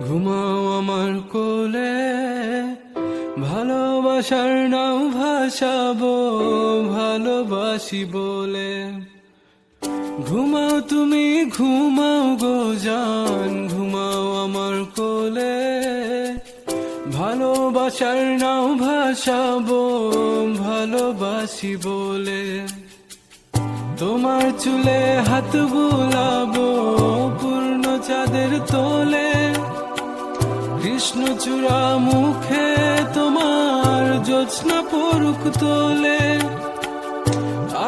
ঘুমাও আমার কোলে, ভালোবাসার নাও ভাসাবো ভালোবাসি বলে। ঘুমাও তুমি ঘুমাও গো জান, ঘুমাও আমার কোলে, ভালোবাসার নাও ভাসাবো ভালোবাসি বলে। তোমার চুলে হাত বুলাবো পূর্ণ চাঁদের তোলে, কৃষ্ণচূড়া মুখে তোমার জ্যোৎস্না পরুক তোলে।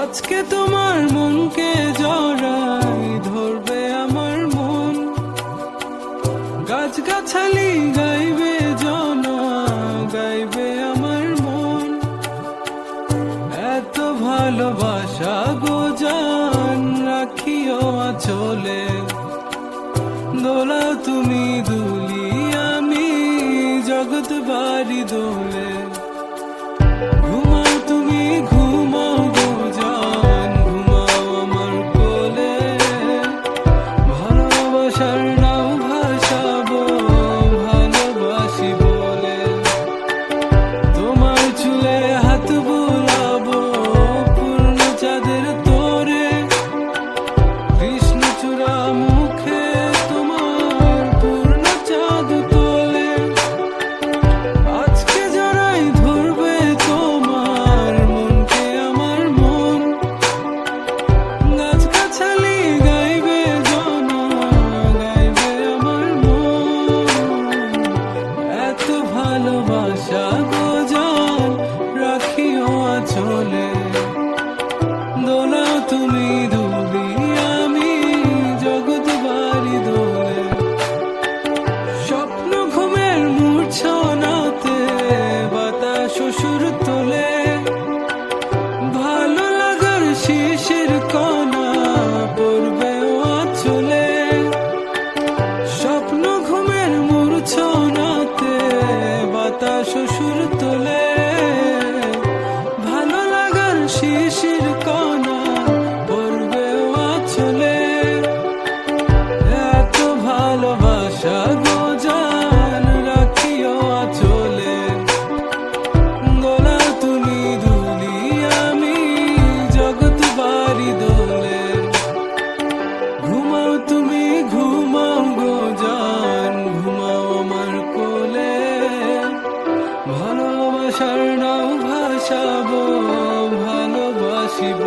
আজকে তোমার মনকে জড়াই ধরবে আমার মন, গাছগাছালি গাইবে জনা গাইবে আমার মন। এত ভালোবাসা গো জান রাখিও আঁচলে, দোলাও তুমি দুলি আমি জগৎ বাড়ি দোলে। ঘুমাও তুমি ঘুমাও গো জান, ঘুমাও আমার কোলে, ভালোবাসার নাও ভাসাবো ভালোবাসি বলে। তোমার চুলে হাত বুলাবো পূর্ণ চাঁদের তোরে, কৃষ্ণচূড়া মুখে তোমার পূর্ণ চাঁদ তোলে। আজকে যারাই ধরবে তোমার মনকে আমার মন, গাছগাছালি গাইবে জনা গাইবে আমার মন। এত ভালোবাসা গো জান রাখিও আঁচলে, দোলাও তুমি দুলি আমি জগৎ বাড়ি দোলে। স্বপ্ন ঘুমের মূর্ছনাতে বাতাস সুর তোলে, ভালো লাগার শিশির কণা পড়বে আঁচলে। স্বপ্ন ঘুমের মূর্ছনাতে বাতাস সুর তোলে, ভালো লাগার শিশির কণা পড়বে আঁচলে। এত ভালোবাসা গো জান রাখিও আঁচলে, দোলাও তুমি দুলি আমি জগৎ বাড়ি দোলে। ঘুমাও তুমি ঘুমাও গো জান, ঘুমাও আমার কোলে, ভালোবাসার নাও ভাসাবো ভালোবাসিব।